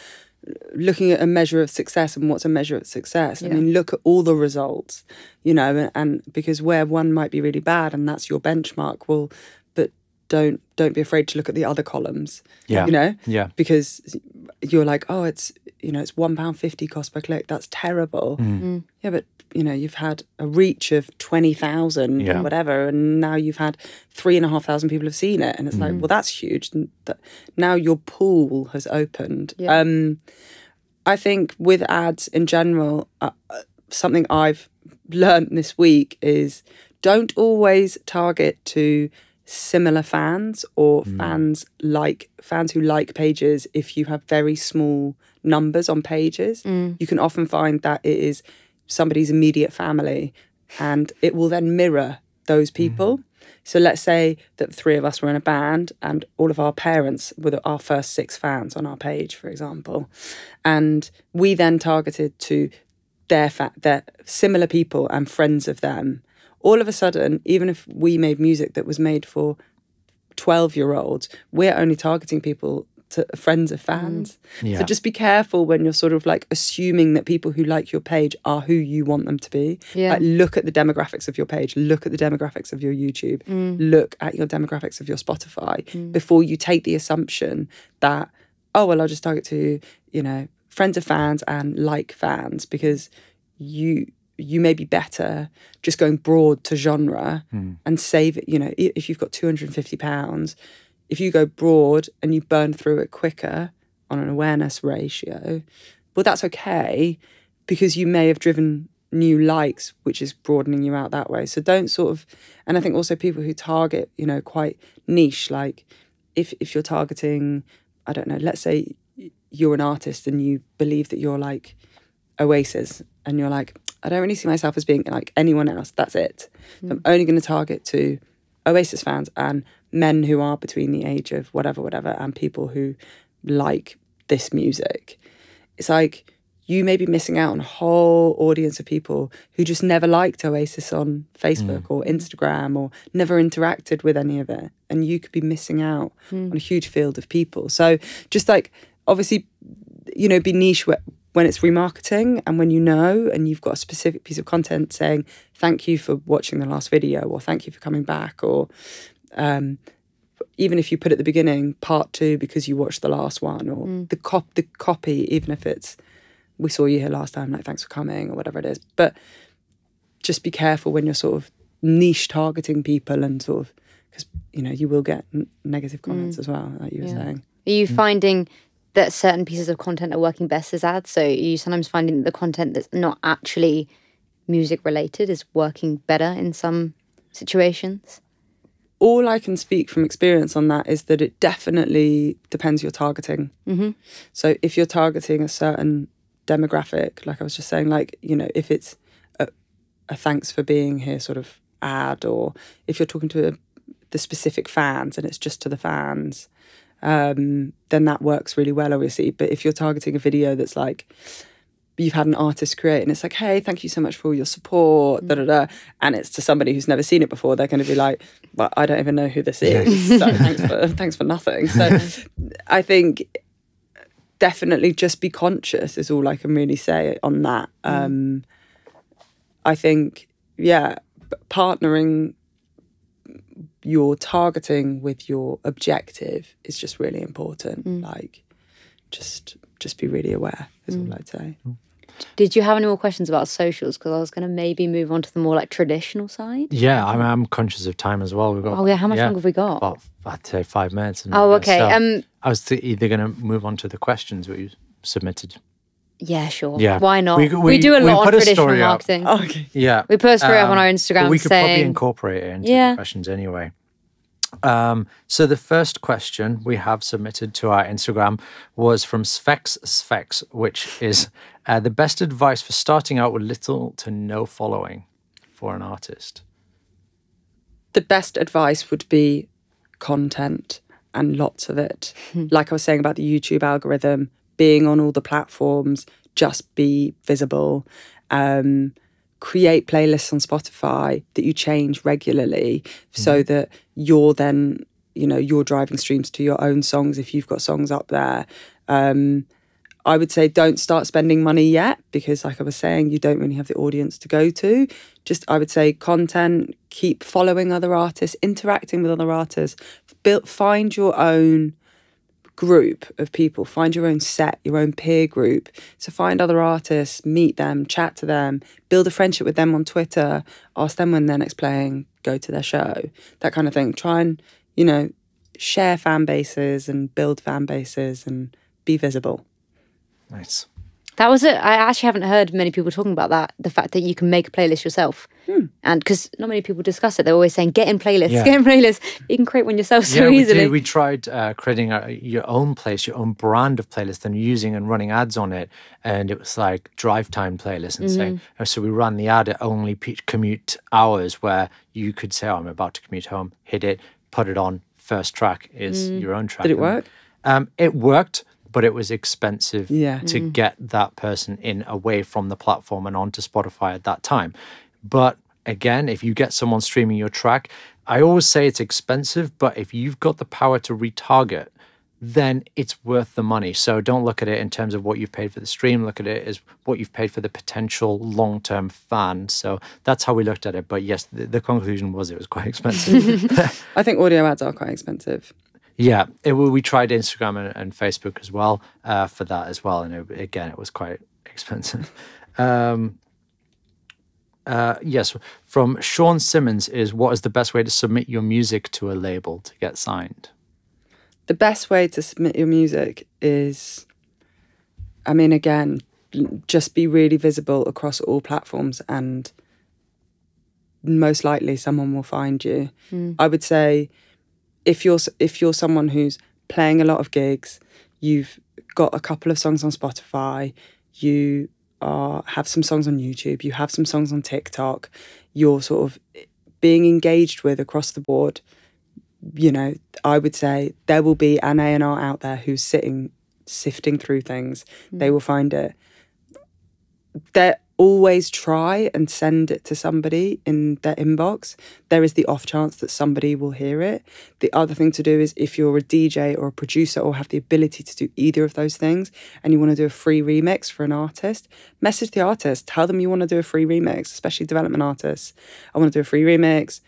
looking at a measure of success and what's a measure of success. I mean, look at all the results, and because where one might be really bad and that's your benchmark, well, but don't be afraid to look at the other columns. Because you're like, oh, it's £1.50 cost per click, that's terrible. Yeah, but you've had a reach of 20,000 or whatever, and now you've had 3,500 people have seen it, and it's like, well, that's huge. Now your pool has opened. I think with ads in general, something I've learned this week is don't always target to similar fans or fans who like pages. If you have very small numbers on pages, you can often find that it is somebody's immediate family, and it will then mirror those people. So let's say that 3 of us were in a band and all of our parents were our first 6 fans on our page, for example, and we then targeted to their similar people and friends of them. All of a sudden, even if we made music that was made for 12-year-olds, we're only targeting people to friends of fans. So just be careful when you're sort of like assuming that people who like your page are who you want them to be. Like, look at the demographics of your page, look at the demographics of your YouTube, look at your demographics of your Spotify before you take the assumption that, oh, well, I'll just target to, friends of fans and like fans, because you may be better just going broad to genre and save it. If you've got £250, if you go broad and you burn through it quicker on an awareness ratio, well, that's okay, because you may have driven new likes, which is broadening you out that way. So don't and I think also people who target, quite niche, like if you're targeting, I don't know, let's say you're an artist and you believe that you're like Oasis, and you're like, I don't really see myself as being like anyone else. That's it. So I'm only going to target to Oasis fans and men who are between the age of whatever, and people who like this music. It's like you may be missing out on a whole audience of people who just never liked Oasis on Facebook or Instagram or never interacted with any of it. And you could be missing out on a huge field of people. So just like, obviously, be niche when it's remarketing, and when and you've got a specific piece of content saying, thank you for watching the last video, or thank you for coming back, or even if you put at the beginning, part 2 because you watched the last one, or the copy, even if it's, we saw you here last time, like, thanks for coming, or whatever it is. But just be careful when you're sort of niche targeting people, and sort of, because, you will get negative comments as well, like you were saying. Are you finding that certain pieces of content are working best as ads? So you sometimes finding that the content that's not actually music related is working better in some situations? All I can speak from experience on that is that it definitely depends your targeting. So if you're targeting a certain demographic, like I was just saying, like, if it's a thanks for being here sort of ad, or if you're talking to the specific fans and it's just to the fans, then that works really well, obviously. But if you're targeting a video that's like, you've had an artist create, and it's like, hey, thank you so much for all your support, and it's to somebody who's never seen it before, they're going to be like, well, I don't even know who this is, so thanks for nothing. So I think definitely just be conscious is all I can really say on that. I think, partnering your targeting with your objective is just really important. Like, just be really aware is all I'd say. Did you have any more questions about socials? Because I was going to maybe move on to the more like traditional side. Yeah, I'm conscious of time as well. We've got. Oh yeah, how much longer have we got? About, I'd say 5 minutes. Okay. So I was either going to move on to the questions that you submitted. Yeah, sure. Yeah. Why not? We do a lot on traditional marketing. Okay. Yeah. We put a story up on our Instagram. We could probably incorporate it into the questions anyway. So the first question we have submitted to our Instagram was from Sphex, which is the best advice for starting out with little to no following for an artist. The best advice would be content and lots of it. Like I was saying about the YouTube algorithm, being on all the platforms, just be visible. Create playlists on Spotify that you change regularly so that you're then, you're driving streams to your own songs if you've got songs up there. I would say don't start spending money yet because, like I was saying, you don't really have the audience to go to. Just, I would say, content, keep following other artists, interacting with other artists, find your own group of people, find your own set, your own peer group. So find other artists, meet them, chat to them, build a friendship with them on Twitter, ask them when they're next playing, go to their show, that kind of thing. Try and, share fan bases and build fan bases and be visible. Nice. That was it. I actually haven't heard many people talking about that, the fact that you can make a playlist yourself. And because not many people discuss it, they're always saying, get in playlists, get in playlists. You can create one yourself so easily. We tried creating your own place, your own brand of playlist and using and running ads on it. And it was like drive time playlist and saying, so we ran the ad at only commute hours where you could say, I'm about to commute home, hit it, put it on, first track is your own track. Did it work? It worked. But it was expensive to Mm. get that person in away from the platform and onto Spotify at that time. But again, if you get someone streaming your track, I always say it's expensive, but if you've got the power to retarget, then it's worth the money. So don't look at it in terms of what you've paid for the stream. Look at it as what you've paid for the potential long-term fan. So that's how we looked at it. But yes, the conclusion was it was quite expensive. I think audio ads are quite expensive. Yeah, we tried Instagram and Facebook as well for that as well. And it was quite expensive. Yes, from Sean Simmons is, what is the best way to submit your music to a label to get signed? The best way to submit your music is, again, just be really visible across all platforms and most likely someone will find you. I would say, if you're someone who's playing a lot of gigs, you've got a couple of songs on Spotify, you have some songs on YouTube, you have some songs on TikTok, you're sort of being engaged with across the board, I would say there will be an A&R out there who's sifting through things. They will find it. Always try and send it to somebody in their inbox. There is the off chance that somebody will hear it. The other thing to do is, if you're a DJ or a producer or have the ability to do either of those things and you want to do a free remix for an artist, message the artist, tell them you want to do a free remix, especially development artists. I want to do a free remix.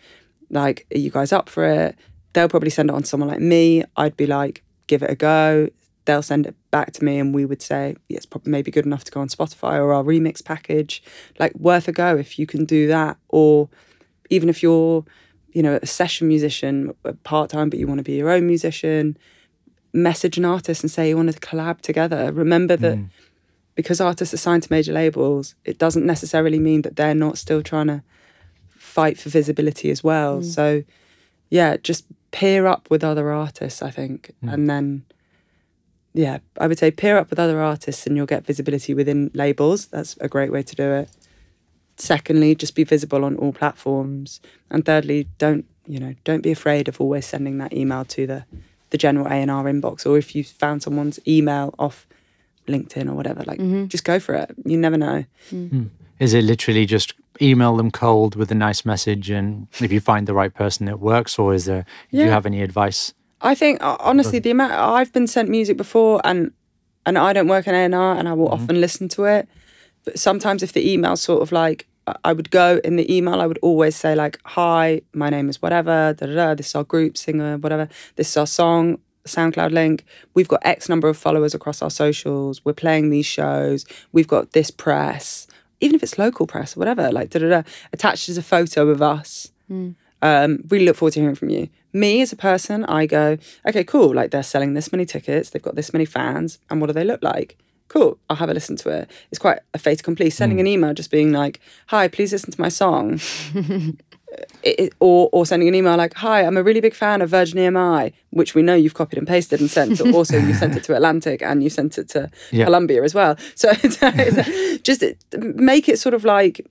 Like, are you guys up for it? They'll probably send it on to someone like me. I'd be like, give it a go. They'll send it back to me and we would say, yeah, it's probably maybe good enough to go on Spotify or our remix package. Like, worth a go if you can do that. Or even if you're, a session musician, part-time, but you want to be your own musician, message an artist and say you want to collab together. Remember that because artists are signed to major labels, it doesn't necessarily mean that they're not still trying to fight for visibility as well. So, yeah, just pair up with other artists, I think, and then... Yeah, I would say pair up with other artists and you'll get visibility within labels. That's a great way to do it. Secondly, just be visible on all platforms. And thirdly, don't be afraid of always sending that email to the general A&R inbox. Or if you found someone's email off LinkedIn or whatever, just go for it. You never know. Is it literally just email them cold with a nice message and if you find the right person, it works? Or do you have any advice? I think, honestly, the amount I've been sent music before and and I don't work in A&R, and I will often listen to it. But sometimes if the email's sort of like, I would go in the email, I would always say like, hi, my name is whatever, da, da, da, this is our group, singer, whatever, this is our song, SoundCloud link, we've got X number of followers across our socials, we're playing these shows, we've got this press, even if it's local press or whatever, like da, da, da, attached as a photo of us. Really look forward to hearing from you. Me as a person, I go, okay, cool, like they're selling this many tickets, they've got this many fans, and what do they look like? Cool, I'll have a listen to it. It's quite a fait accompli. Sending an email just being like, hi, please listen to my song. Or sending an email like, hi, I'm a really big fan of Virgin EMI, which we know you've copied and pasted and sent. Or also you sent it to Atlantic and you sent it to Columbia as well. So just make it sort of like,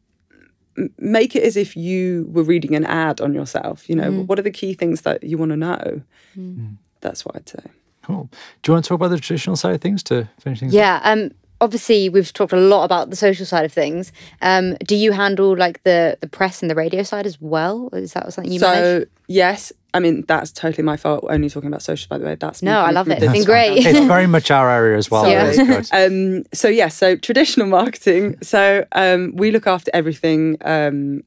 make it as if you were reading an ad on yourself. You know, what are the key things that you want to know? That's what I'd say. Cool. Do you want to talk about the traditional side of things to finish things up? Yeah. Obviously, we've talked a lot about the social side of things. Do you handle like the press and the radio side as well? Is that something you manage? So, yes. I mean, that's totally my fault. Only talking about social, by the way. That's no, I love it. It's been great. It's very much our area as well. Yeah. So traditional marketing. So we look after everything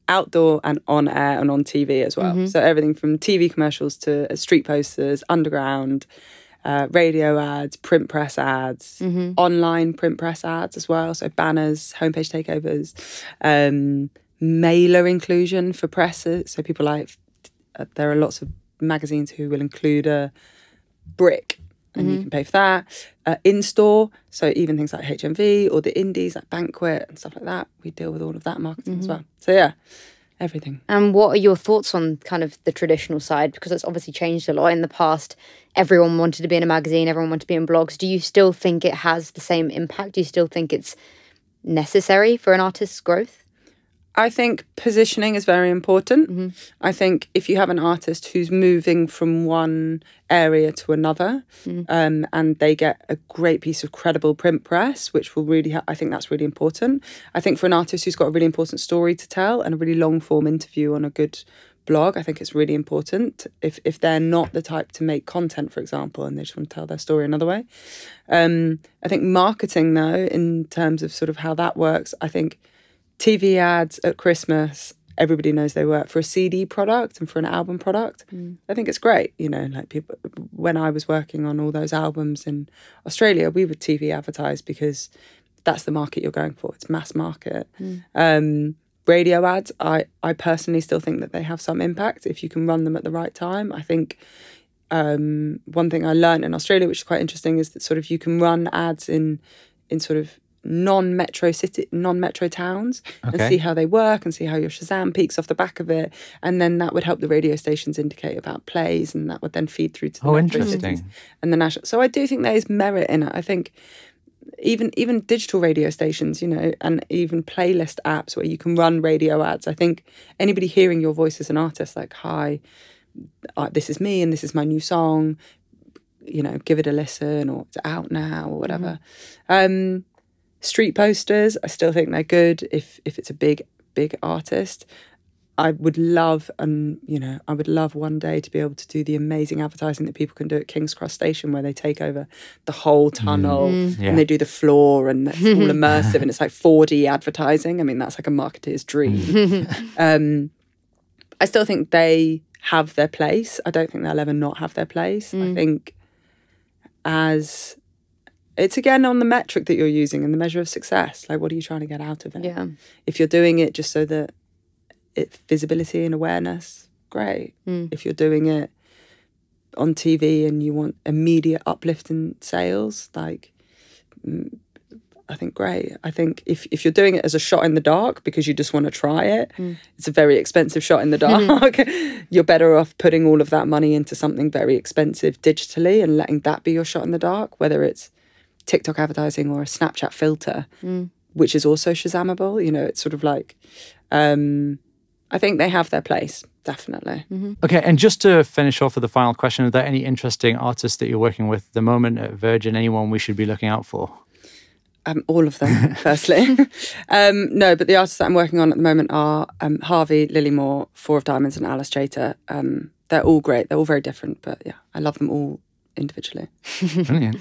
outdoor and on air and on TV as well. So everything from TV commercials to street posters, underground, radio ads, print press ads, online print press ads as well. So banners, homepage takeovers, mailer inclusion for presses. So people like, there are lots of magazines who will include a brick and you can pay for that. In-store, so even things like HMV or the indies like Banquet and stuff like that, we deal with all of that marketing as well. So yeah, everything. And what are your thoughts on kind of the traditional side? Because it's obviously changed a lot in the past. Everyone wanted to be in a magazine, everyone wanted to be in blogs. Do you still think it has the same impact? Do you still think it's necessary for an artist's growth? I think positioning is very important. I think if you have an artist who's moving from one area to another and they get a great piece of credible print press, which will really, I think that's really important. I think for an artist who's got a really important story to tell and a really long form interview on a good blog, I think it's really important if they're not the type to make content, for example, and they just want to tell their story another way. I think marketing, though, in terms of sort of how that works, I think TV ads at Christmas, everybody knows they work for a CD product and for an album product. I think it's great, you know, like people, when I was working on all those albums in Australia, we would TV advertise because that's the market you're going for. It's mass market. Radio ads, I personally still think that they have some impact if you can run them at the right time. I think one thing I learned in Australia, which is quite interesting, is that sort of you can run ads in sort of non-metro towns and see how they work and see how your Shazam peaks off the back of it, and then that would help the radio stations indicate about plays, and that would then feed through to the metro cities and the national. So I do think there is merit in it. I think even digital radio stations, you know, and even playlist apps where you can run radio ads. I think anybody hearing your voice as an artist, like, hi, this is me and this is my new song, you know, give it a listen, or it's out now or whatever. Street posters, I still think they're good if it's a big artist. I would love, I would love one day to be able to do the amazing advertising that people can do at King's Cross Station, where they take over the whole tunnel and they do the floor and it's all immersive and it's like 4D advertising. I mean, that's like a marketer's dream. I still think they have their place. I don't think they'll ever not have their place. I think it's again on the metric that you're using and the measure of success. Like, what are you trying to get out of it? Yeah. If you're doing it just so that it's visibility and awareness, great. If you're doing it on TV and you want immediate uplift in sales, like, I think great. I think if you're doing it as a shot in the dark because you just want to try it, it's a very expensive shot in the dark. You're better off putting all of that money into something very expensive digitally and letting that be your shot in the dark, whether it's TikTok advertising or a Snapchat filter, which is also Shazamable. You know, it's sort of like, I think they have their place, definitely. Okay, and just to finish off with the final question, are there any interesting artists that you're working with at the moment at Virgin? Anyone we should be looking out for? All of them, firstly. No, but the artists that I'm working on at the moment are Harvey, Lily Moore, Four of Diamonds and Alice Chater. They're all great. They're all very different, but yeah, I love them all individually. Brilliant.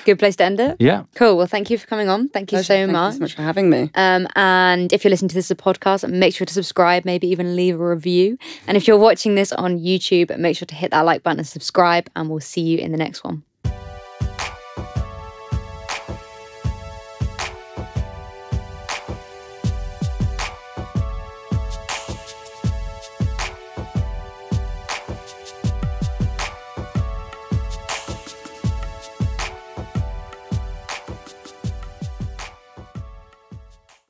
Good place to end it. Yeah. Cool. Well, thank you for coming on. Thank you so Thank much. you so much for having me. And if you're listening to this as a podcast, make sure to subscribe, maybe even leave a review. And if you're watching this on YouTube, make sure to hit that like button and subscribe, and we'll see you in the next one.